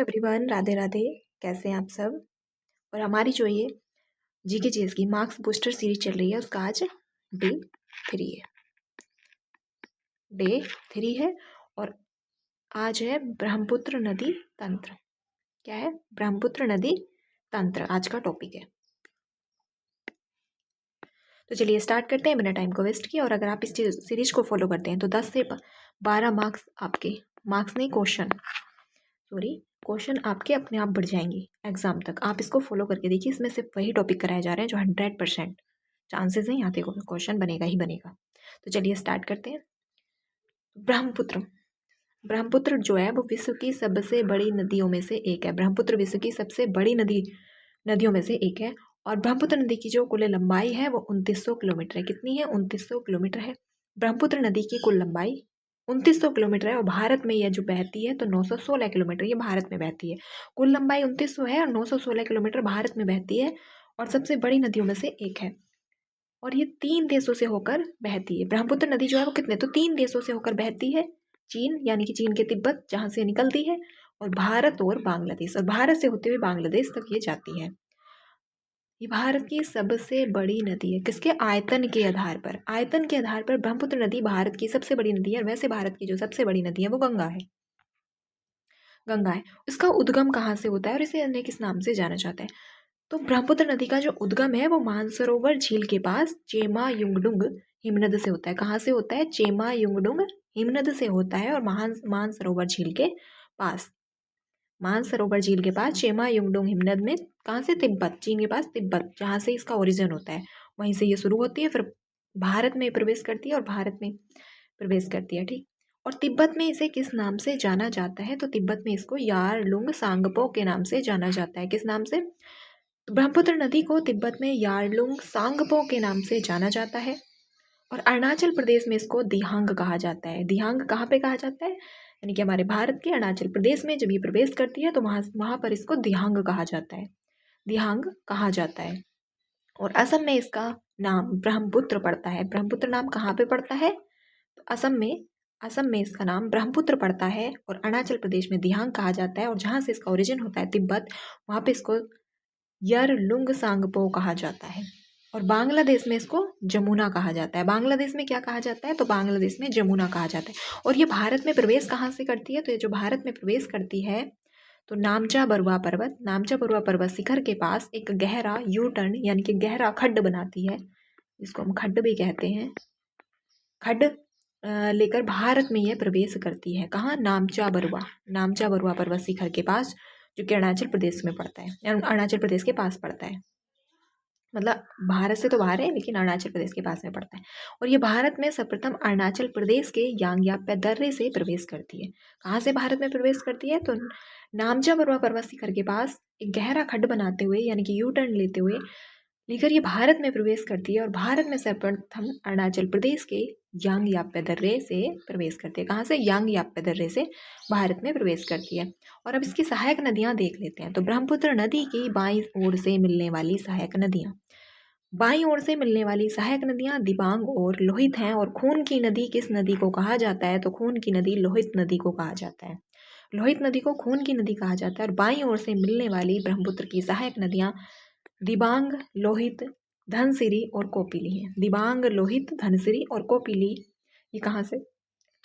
Everyone, Radhe Radhe. कैसे हैं आप सब। और हमारी जो ये जीके जीएस की मार्क्स बूस्टर सीरीज चल रही है उसका आज डे 3 है। डे 3 है और आज है ब्रह्मपुत्र नदी तंत्र। क्या है? ब्रह्मपुत्र नदी तंत्र आज का टॉपिक है। तो चलिए स्टार्ट करते हैं बिना टाइम को वेस्ट किए। और अगर आप इस सीरीज को फॉलो करते हैं तो 10 से 12 मार्क्स आपके, मार्क्स नहीं क्वेश्चन आपके अपने आप बढ़ जाएंगे एग्जाम तक। आप इसको फॉलो करके देखिए, इसमें सिर्फ वही टॉपिक कराए जा रहे हैं जो 100% चांसेस हैं यहाँ पे क्वेश्चन बनेगा ही बनेगा। तो चलिए स्टार्ट करते हैं। ब्रह्मपुत्र ब्रह्मपुत्र जो है वो विश्व की सबसे बड़ी नदियों में से एक है। ब्रह्मपुत्र विश्व की सबसे बड़ी नदियों में से एक है। और ब्रह्मपुत्र नदी की जो कुल लंबाई है वो 2900 किलोमीटर है। कितनी है? 2900 किलोमीटर है ब्रह्मपुत्र नदी की कुल लंबाई। 2900 किलोमीटर है और भारत में यह जो बहती है तो 916 किलोमीटर ये भारत में बहती है। कुल लंबाई 2900 है और 916 किलोमीटर भारत में बहती है और सबसे बड़ी नदियों में से एक है। और ये 3 देशों से होकर बहती है। ब्रह्मपुत्र नदी जो है वो कितने, तो 3 देशों से होकर बहती है। चीन यानी कि चीन के तिब्बत जहाँ से निकलती है, और भारत और बांग्लादेश, और भारत से होते हुए बांग्लादेश तक ये जाती है। ये भारत की सबसे बड़ी नदी है। किसके? आयतन के आधार पर। आयतन के आधार पर ब्रह्मपुत्र नदी भारत की सबसे बड़ी नदी है। और वैसे भारत की जो सबसे बड़ी नदी है वो गंगा है। गंगा है। इसका उद्गम कहाँ से होता है और इसे अन्य किस नाम से जाना जाता है? तो ब्रह्मपुत्र नदी का जो उद्गम है वो मानसरोवर झील के पास चेमा युंगडुंग हिमनद से होता है। कहाँ से होता है? चेमा युंगडुंग हिमनद से होता है। और मानसरोवर झील के पास, मानसरोवर झील के पास चेमा युंगडुंग हिमनद में, कहाँ से? तिब्बत, चीन के पास तिब्बत जहाँ से इसका ओरिजिन होता है वहीं से ये शुरू होती है, फिर भारत में प्रवेश करती है और भारत में प्रवेश करती है। ठीक। और तिब्बत में इसे किस नाम से जाना जाता है? तो तिब्बत में इसको यारलुंग सांगपो के नाम से जाना जाता है। किस नाम से? तो ब्रह्मपुत्र नदी को तिब्बत में यारलुंग सांगपो के नाम से जाना जाता है। और अरुणाचल प्रदेश में इसको दिहांग कहा जाता है। दिहांग कहाँ पे कहा जाता है? यानी कि हमारे भारत के अरुणाचल प्रदेश में जब ये प्रवेश करती है तो वहाँ पर इसको दिहांग कहा जाता है। दिहांग कहा जाता है। और असम में इसका नाम ब्रह्मपुत्र पड़ता है। ब्रह्मपुत्र नाम कहाँ पे पड़ता है? तो असम में इसका नाम ब्रह्मपुत्र पड़ता है और अरुणाचल प्रदेश में दिहांग कहा जाता है। और जहाँ से इसका ओरिजिन होता है तिब्बत, वहाँ पे इसको यरलुंग सांगपो कहा जाता है। और बांग्लादेश में इसको जमुना कहा जाता है। बांग्लादेश में क्या कहा जाता है? तो बांग्लादेश में जमुना कहा जाता है। और ये भारत में प्रवेश कहाँ से करती है? तो ये जो भारत में प्रवेश करती है तो नामचा बरुआ पर्वत शिखर के पास एक गहरा यू टर्न यानी कि गहरा खड्ड बनाती है, जिसको हम खड्ड भी कहते हैं। खड्ड लेकर भारत में यह प्रवेश करती है। कहाँ? नामचा बरुआ पर्वत शिखर के पास, जो कि अरुणाचल प्रदेश में पड़ता है, अरुणाचल प्रदेश के पास पड़ता है। मतलब भारत से तो बाहर है लेकिन अरुणाचल प्रदेश के पास में पड़ता है। और ये भारत में सर्वप्रथम अरुणाचल प्रदेश के यांग्याप्या दर्रे से प्रवेश करती है। कहाँ से भारत में प्रवेश करती है? तो नामचा बरुआ पर्वत शिखर के पास एक गहरा खड्ड बनाते हुए यानी कि यू टर्न लेकर ये भारत में प्रवेश करती है। और भारत में सर्वप्रथम अरुणाचल प्रदेश के यांग्याप्या दर्रे से प्रवेश करती है। कहाँ से? यांग्याप्या दर्रे से भारत में प्रवेश करती है। और अब इसकी सहायक नदियाँ देख लेते हैं। तो ब्रह्मपुत्र नदी की बाईं ओर से मिलने वाली सहायक नदियाँ, बाईं ओर से मिलने वाली सहायक नदियाँ दिबांग और लोहित हैं। और खून की नदी किस नदी को कहा जाता है? तो खून की नदी लोहित नदी को कहा जाता है। लोहित नदी को खून की नदी कहा जाता है। और बाईं ओर से मिलने वाली ब्रह्मपुत्र की सहायक नदियाँ दिबांग, लोहित, धनसिरी और कोपिली हैं। दिबांग, लोहित, धनसिरी और कोपिली, ये कहाँ से?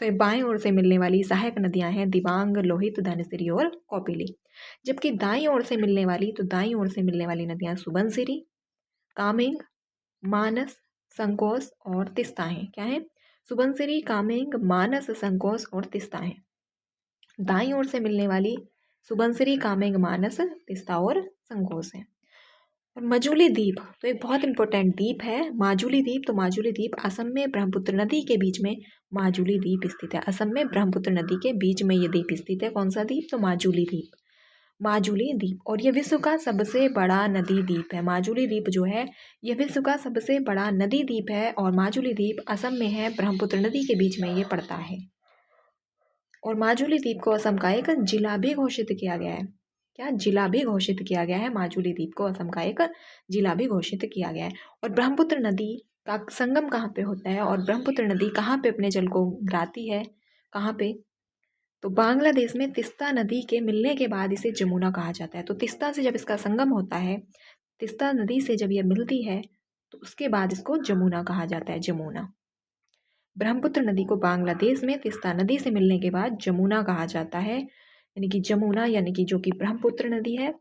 तो ये बाएं ओर से मिलने वाली सहायक नदियां हैं दिबांग, लोहित, धनसिरी और कोपिली। जबकि दाईं ओर से मिलने वाली नदियां सुबनसिरी, कामेंग, मानस, संकोस और तिस्ता हैं। क्या है? सुबनसिरी, कामेंग, मानस, संकोस और तिस्ता हैं। दाईं ओर से मिलने वाली सुबनसिरी, कामेंग, मानस, तिस्ता और संकोस हैं। और माजुली द्वीप तो एक बहुत इंपॉर्टेंट द्वीप है, माजुली द्वीप। तो माजुली द्वीप असम में ब्रह्मपुत्र नदी के बीच में माजुली द्वीप स्थित है। असम में ब्रह्मपुत्र नदी के बीच में ये द्वीप स्थित है। कौन सा द्वीप? तो माजुली द्वीप। माजुली द्वीप। और ये विश्व का सबसे बड़ा नदी द्वीप है। माजुली द्वीप जो है ये विश्व का सबसे बड़ा नदी द्वीप है। और माजुली द्वीप असम में है, ब्रह्मपुत्र नदी के बीच में ये पड़ता है। और माजुली द्वीप को असम का एक जिला भी घोषित किया गया है। क्या? जिला भी घोषित किया गया है। माजुली द्वीप को असम का एक जिला भी घोषित किया गया है। और ब्रह्मपुत्र नदी का संगम कहाँ पे होता है? और ब्रह्मपुत्र नदी कहाँ पे अपने जल को गिराती है? कहाँ पे? तो बांग्लादेश में तिस्ता नदी के मिलने के बाद इसे जमुना कहा जाता है। तो तिस्ता से जब इसका संगम होता है, तिस्ता नदी से जब ये मिलती है, तो उसके बाद इसको जमुना कहा जाता है, जमुना। ब्रह्मपुत्र नदी को बांग्लादेश में तिस्ता नदी से मिलने के बाद जमुना कहा जाता है, यानी कि जमुना, यानी कि जो कि ब्रह्मपुत्र नदी है।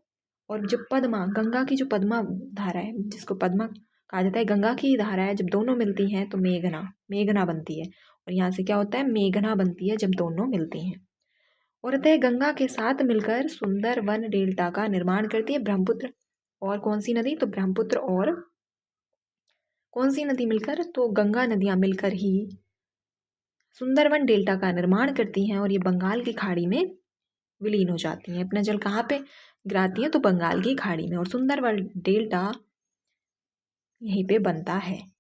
और जो पद्मा, गंगा की जो पद्मा धारा है, जिसको पद्मा कहा जाता है, गंगा की धारा है, जब दोनों मिलती हैं तो मेघना, मेघना बनती है। और यहाँ से क्या होता है, मेघना बनती है जब दोनों मिलती हैं। और अतः गंगा के साथ मिलकर सुंदर वन डेल्टा का निर्माण करती है ब्रह्मपुत्र। और कौन सी नदी, तो ब्रह्मपुत्र और कौन सी नदी मिलकर, तो गंगा नदियाँ मिलकर ही सुंदरवन डेल्टा का निर्माण करती हैं। और ये बंगाल की खाड़ी में विलीन हो जाती हैं। अपना जल कहाँ पे गिराती हैं, तो बंगाल की खाड़ी में। और सुंदरवन डेल्टा यहीं पे बनता है।